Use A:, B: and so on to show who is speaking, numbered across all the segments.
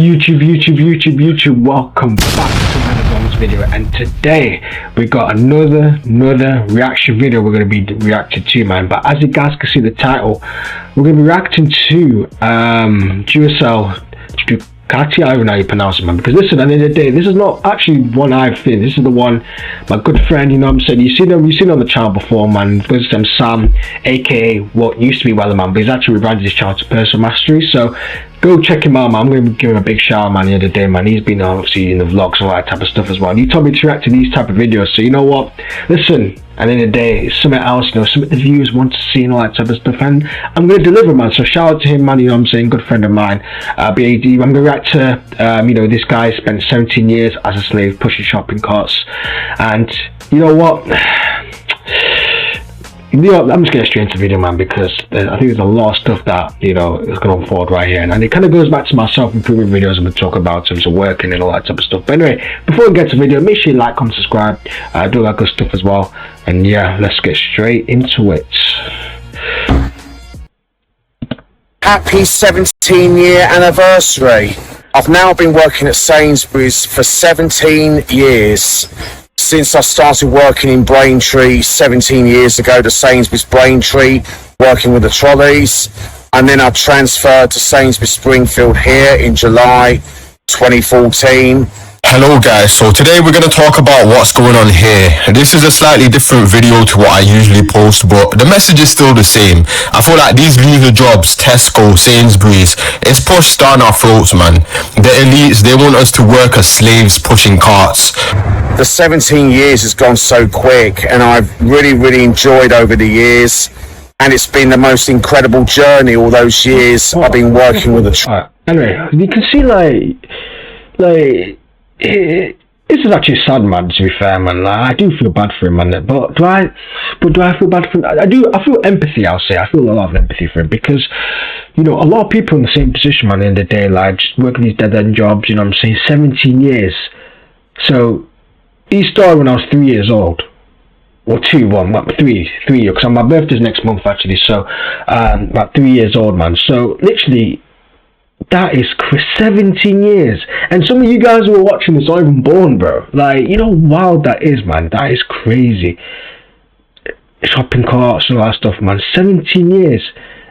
A: YouTube, welcome back to another video, and today we got another reaction video we're going to be reacting to, man. But as you guys can see the title, we're going to be reacting to Duracell Ducati, I don't even know how you pronounce it, man, because listen, at the end of the day, this is not actually one I've seen. This is the one my good friend, you know what I'm saying, you've seen on the channel before, man. This is Sam, aka what used to be Wellerman, but he's actually rebranded his channel to Personal Mastery, so go check him out, man. I'm going to give him a big shout out, man, the other day, man. He's been obviously in the vlogs and all that type of stuff as well. And you told me to react to these type of videos, so you know what, listen, at the end of the day, it's something else, you know, something the viewers want to see and all that type of stuff, and I'm going to deliver, man. So shout out to him, man, you know what I'm saying, good friend of mine. I'm going to react to, you know, this guy spent 17 years as a slave pushing shopping carts, and you know what, you know, I'm just getting straight into the video, man, because I think there's a lot of stuff that, you know, is going to unfold right here, and it kind of goes back to my self-improvement videos I'm going to talk about in terms of working and all that type of stuff. But anyway, before we get to the video, make sure you like, comment, subscribe, do all that good stuff as well, and yeah, let's get straight into it.
B: Happy 17-year anniversary. I've now been working at Sainsburys for 17 years. Since I started working in Braintree 17 years ago to Sainsbury's Braintree, working with the trolleys, and then I transferred to Sainsbury's Springfield here in July 2014.
C: Hello guys, so today we're going to talk about what's going on here. This is a slightly different video to what I usually post, but the message is still the same. I feel like these legal jobs, Tesco, Sainsbury's, it's pushed down our throats, man. The elites, they want us to work as slaves pushing carts.
B: The 17 years has gone so quick, and I've really enjoyed over the years, and it's been the most incredible journey all those years I've been working with the
A: anyway, you can see this is actually sad, man, to be fair, man. Like, I do feel bad for him, man, but do I feel bad for him? I feel empathy, I'll say. I feel a lot of empathy for him, because, you know, a lot of people in the same position, man, in the day, like, just working these dead-end jobs, you know what I'm saying, 17 years. So he started when I was 3 years old, or three, because my birthday's next month, actually, so about 3 years old, man. So literally, that is 17 years, and some of you guys who are watching this aren't even born, bro. Like, you know how wild that is, man. That is crazy. Shopping carts and all that stuff, man. 17 years,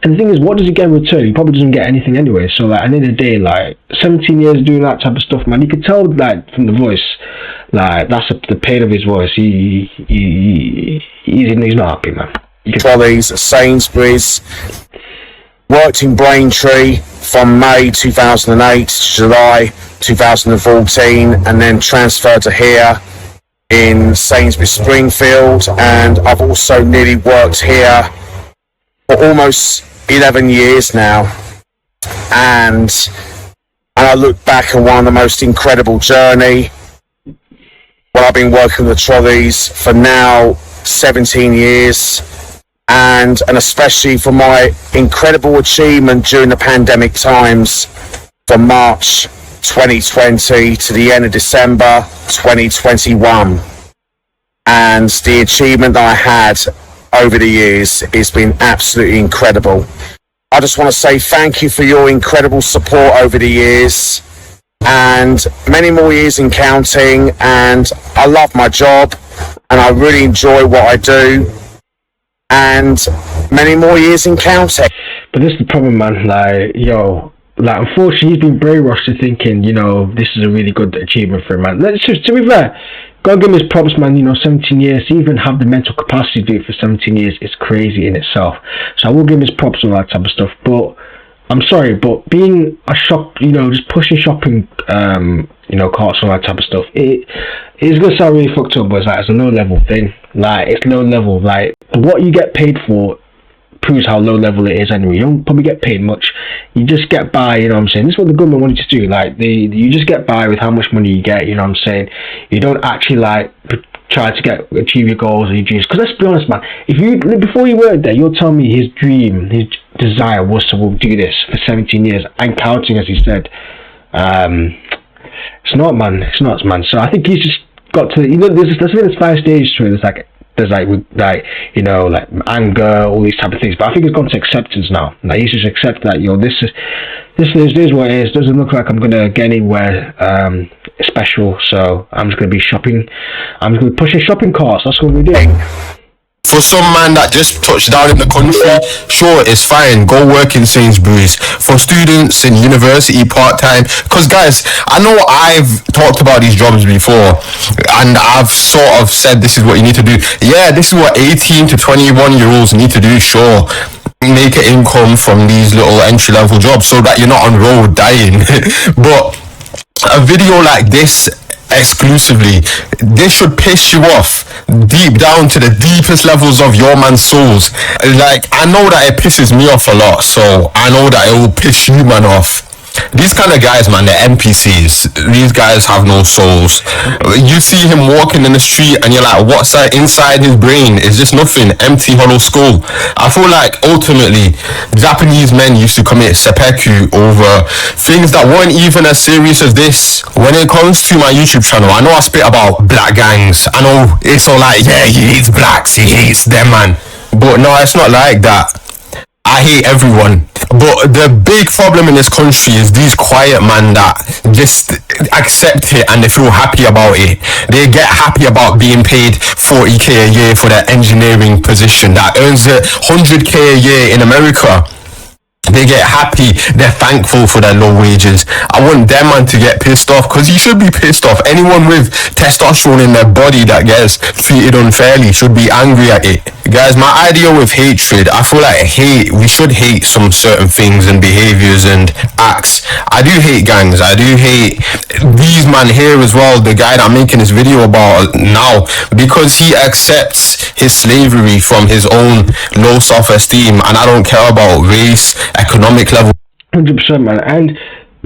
A: and the thing is, what does he get in return? He probably doesn't get anything anyway. So, like, at the end of the day, like, 17 years doing that type of stuff, man. You can tell, like, from the voice, like, that's the pain of his voice. He's not happy, man.
B: trolleys at Sainsbury's. Worked in Braintree from May 2008 to July 2014, and then transferred to here in Sainsbury's Springfield, and I've also nearly worked here for almost 11 years now, and I look back on one of the most incredible journey. Well, I've been working with the trolleys for now 17 years, and especially for my incredible achievement during the pandemic times from March 2020 to the end of December 2021. And the achievement that I had over the years has been absolutely incredible. I just want to say thank you for your incredible support over the years, and many more years in counting, and I love my job and I really enjoy what I do, and many more years in counting.
A: But this is the problem, man. Like, yo, like, unfortunately, he's been brainwashed to thinking, you know, this is a really good achievement for him, man. Let's just, to be fair, gotta give him his props, man. You know, 17 years, to even have the mental capacity to do it for 17 years is crazy in itself. So I will give him his props and all that type of stuff. But I'm sorry, but being a shop, you know, just pushing shopping, you know, carts and all that type of stuff, it's gonna sound really fucked up, but it's like, it's a low level thing. Like, it's low level. Like, what you get paid for proves how low level it is anyway. You don't probably get paid much. You just get by, you know what I'm saying? This is what the government wanted to do. Like, you just get by with how much money you get, you know what I'm saying? You don't actually, like, try to achieve your goals or your dreams. Because let's be honest, man, before you worked there, you'll tell me his dream, his desire was to do this for 17 years and counting, as he said. It's not, man. It's not, man. So I think he's just got to, you know, there's 5 stages to it. There's like you know, like anger, all these type of things. But I think it's gone to acceptance now. Like, he's just accepted that, yo, this is, this is what it is. Doesn't look like I'm gonna get anywhere special, so I'm just gonna be shopping. I'm just gonna be pushing shopping carts. That's what we're doing.
C: For some man that just touched down in the country, sure, it's fine. Go work in Sainsbury's. For students in university part-time, because guys, I know I've talked about these jobs before, and I've sort of said this is what you need to do. Yeah, this is what 18 to 21-year-olds need to do, sure. Make an income from these little entry-level jobs so that you're not on road dying. But a video like this exclusively, this should piss you off deep down to the deepest levels of your man's souls. Like, I know that it pisses me off a lot, so I know that it will piss you man off. These kind of guys, man, they're NPCs. These guys have no souls. You see him walking in the street and you're like, what's that inside his brain? It's just nothing, empty hollow skull. I feel like ultimately Japanese men used to commit seppuku over things that weren't even as serious as this. When it comes to my YouTube channel, I know I spit about black gangs. I know it's all like, yeah, he hates blacks, he hates them, man. But no, it's not like that. I hate everyone. But the big problem in this country is these quiet men that just accept it and they feel happy about it. They get happy about being paid 40k a year for their engineering position that earns 100k a year in America. They get happy, they're thankful for their low wages. I want them man to get pissed off, because you should be pissed off. Anyone with testosterone in their body that gets treated unfairly should be angry at it. Guys, my idea with hatred, I feel like we should hate some certain things and behaviors and acts. I do hate gangs, I do hate these man here as well, the guy that I'm making this video about now, because he accepts his slavery from his own low self-esteem, and I don't care about race, economic level.
A: 100%, man. And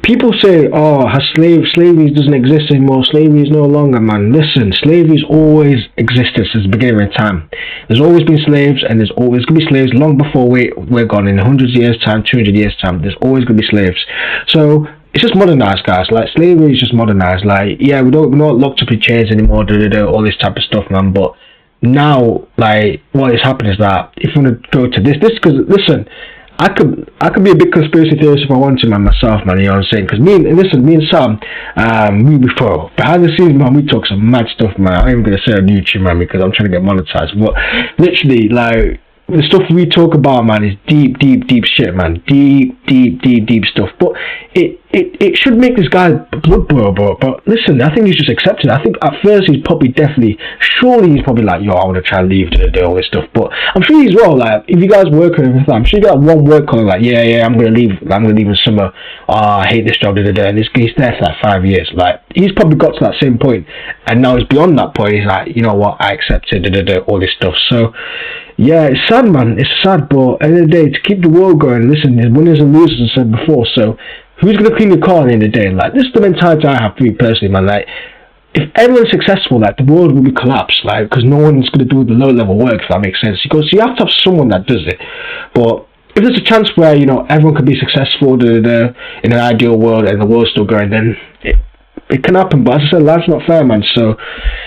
A: people say, oh, slavery doesn't exist anymore, slavery is no longer, man. Listen, slavery's always existed since the beginning of time. There's always been slaves, and there's always going to be slaves long before we're gone. In 100 years time, 200 years time, there's always going to be slaves. So it's just modernized, guys. Like, slavery is just modernized. Like, yeah, we're not locked up in chains anymore, all this type of stuff, man. But now, like, what is happening is that if you want to go to this, because listen, I could be a big conspiracy theorist if I wanted to, man, myself, man, you know what I'm saying? Because me and Sam, before, behind the scenes, man, we talk some mad stuff, man. I'm even going to say it on YouTube, man, because I'm trying to get monetized. But literally, like, the stuff we talk about, man, is deep shit, man. Deep stuff. But it should make this guy blood boil, but listen, I think he's just accepted. I think at first he's probably surely he's probably like, yo, I want to try and leave to do all this stuff. But I'm sure he's well, like, if you guys work on everything, I'm sure you got one word calling like, yeah, I'm gonna leave in summer. I hate this job, and he's there for like 5 years. Like, he's probably got to that same point, and now he's beyond that point. He's like, you know what, I accepted all this stuff. So yeah, it's sad, man. It's sad, but at the end of the day, to keep the world going, listen, there's winners and losers, as I said before. So who's going to clean the car at the end of the day? Like, this is the mentality I have for me personally, man. Like, if everyone's successful, like, the world will be collapsed, like, because no one's going to do the low-level work, if that makes sense. Because you have to have someone that does it. But if there's a chance where, you know, everyone could be successful in an ideal world and the world's still going, then it can happen. But as I said, life's not fair, man. So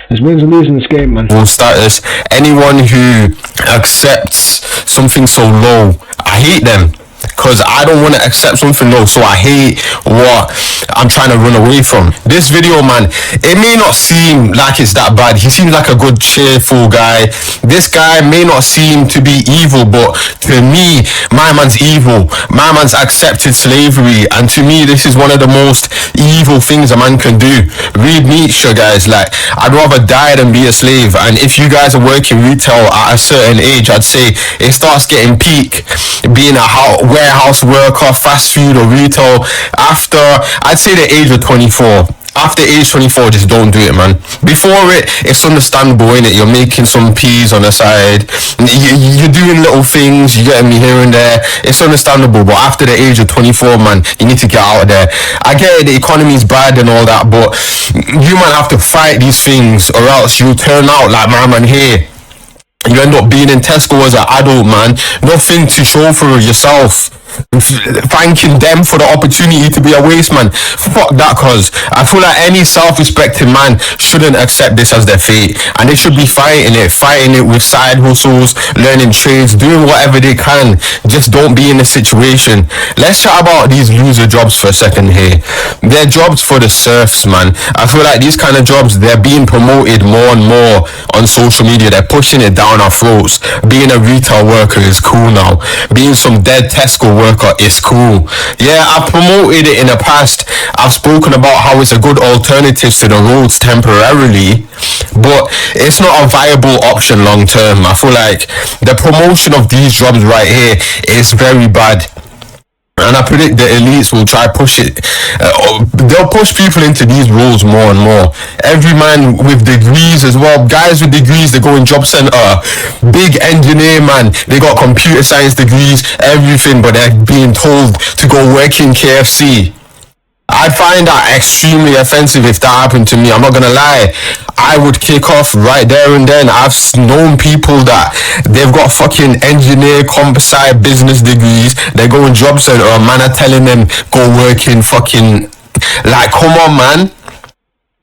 A: there's wins and losers in this game, man.
C: Status. Anyone who accepts something so low, I hate them. Because I don't want to accept something low, so I hate what I'm trying to run away from. This video, man, it may not seem like it's that bad. He seems like a good, cheerful guy. This guy may not seem to be evil, but to me, my man's evil. My man's accepted slavery, and to me, this is one of the most evil things a man can do. Read Nietzsche, guys. Like, I'd rather die than be a slave. And if you guys are working retail at a certain age, I'd say it starts getting peak being a warehouse worker, fast food or retail after, I'd say, the age of 24. After age 24, just don't do it, man. Before it's understandable, innit? You're making some peas on the side, you're doing little things, you're getting me here and there, it's understandable. But after the age of 24, man, you need to get out there. I get it, the economy's bad and all that, but you might have to fight these things, or else you turn out like my man here. You end up being in Tesco as an adult, man. Nothing to show for yourself. thanking them for the opportunity to be a waste man. Fuck that, cause I feel like any self-respecting man shouldn't accept this as their fate, and they should be fighting it with side hustles, learning trades, doing whatever they can. Just don't be in a situation. Let's chat about these loser jobs for a second here. They're jobs for the serfs, man. I feel like these kind of jobs, they're being promoted more and more on social media. They're pushing it down our throats. Being a retail worker is cool now. Being some dead Tesco worker is cool. Yeah, I've promoted it in the past. I've spoken about how it's a good alternative to the roads temporarily, but it's not a viable option long term. I feel like the promotion of these jobs right here is very bad. And I predict the elites will try push it. They'll push people into these roles more and more. Every man with degrees as well. Guys with degrees, they go in job center. Big engineer, man. They got computer science degrees, everything, but they're being told to go work in KFC. I'd find that extremely offensive if that happened to me. I'm not gonna lie. I would kick off right there and then. I've known people that they've got fucking engineer, composite, business degrees. They go in job center, a man are telling them go work in fucking, like, come on, man.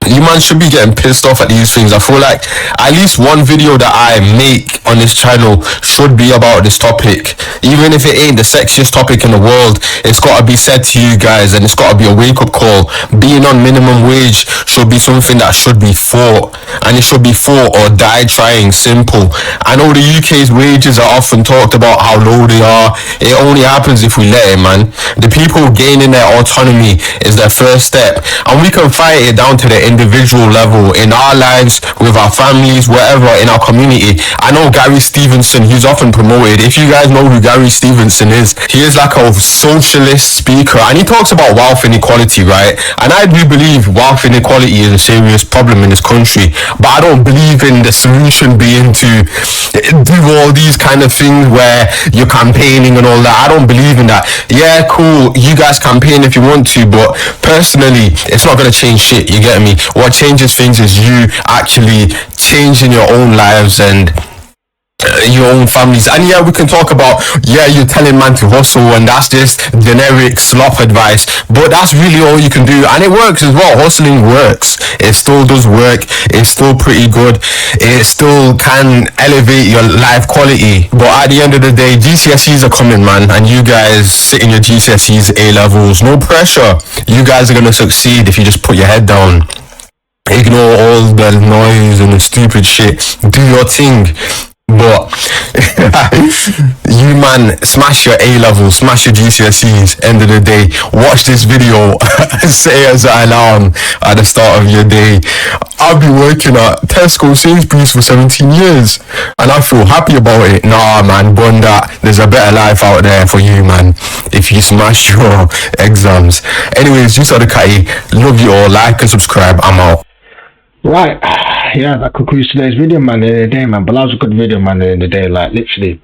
C: You man should be getting pissed off at these things. I feel like at least one video that I make on this channel should be about this topic. Even if it ain't the sexiest topic in the world, it's got to be said to you guys, and it's got to be a wake-up call. Being on minimum wage should be something that should be fought, and it should be fought or die trying. Simple. I know the UK's wages are often talked about how low they are. It only happens if we let it, man. The people gaining their autonomy is their first step, and we can fight it down to the individual level in our lives, with our families, wherever in our community. I know Gary Stevenson, he's often promoted. If you guys know who Gary Stevenson is, he is like a socialist speaker, and he talks about wealth inequality, right? And I do believe wealth inequality is a serious problem in this country, but I don't believe in the solution being to do all these kind of things where you're campaigning and all that. I don't believe in that. Yeah, cool, you guys campaign if you want to, but personally, it's not going to change shit, you get me? What changes things is you actually changing your own lives and your own families. And yeah, we can talk about, yeah, you're telling man to hustle, and that's just generic slop advice, but that's really all you can do, and it works as well. Hustling works. It still does work. It's still pretty good. It still can elevate your life quality. But at the end of the day, GCSEs are coming, man, and you guys sit in your GCSEs, A levels, no pressure. You guys are gonna succeed if you just put your head down. Ignore all the noise and the stupid shit. Do your thing. But you man, smash your A level, smash your GCSEs. End of the day, watch this video say as an alarm at the start of your day. I've been working at Tesco Sainsburys for 17 years and I feel happy about it. Nah man, bun that. There's a better life out there for you, man, if you smash your exams. Anyways, just out of Kai, love you all. Like and subscribe. I'm out.
A: Right, yeah, that concludes today's video, man, in the day, man. But that was a good video, man, in the day. Like, literally,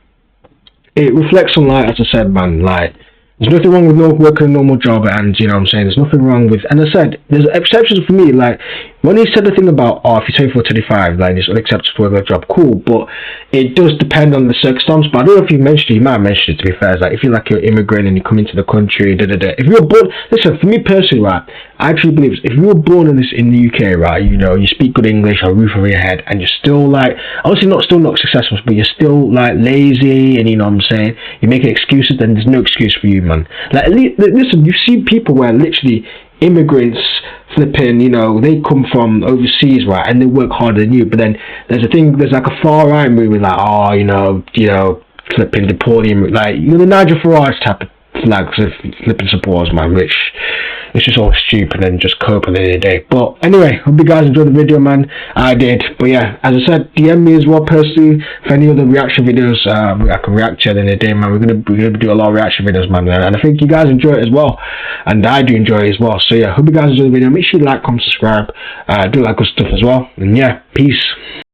A: it reflects on, like, as I said, man, like, there's nothing wrong with working a normal job, and, you know what I'm saying, there's nothing wrong with, and I said, there's exceptions for me, like, when he said the thing about, oh, if you're 24, 25, like, it's unacceptable to work a job, cool, but it does depend on the circumstance. But I don't know if you mentioned it, you might have mentioned it, to be fair. It's like, if you're like an immigrant and you come into the country, if you're born, listen, for me personally, right, I actually believe if you were born in the UK, right, you know, you speak good English, a roof over your head, and you're still, like, obviously not successful, but you're still, like, lazy, and you know what I'm saying, you're making excuses, then there's no excuse for you, man. Like, listen, you see people where literally immigrants flipping, you know, they come from overseas, right, and they work harder than you, but then there's like a far right movie, like, oh, you know, flipping deporting, like, you know, the Nigel Farage type of flags of flipping supporters, man, which it's just all stupid and just cope at the end of the day. But anyway, hope you guys enjoyed the video, man. I did. But yeah, as I said, DM me as well personally for any other reaction videos I can react to at the end of the day, man. We're gonna do a lot of reaction videos, man, and I think you guys enjoy it as well, and I do enjoy it as well. So yeah, hope you guys enjoy the video. Make sure you like, comment, subscribe, do like good stuff as well, and yeah, peace.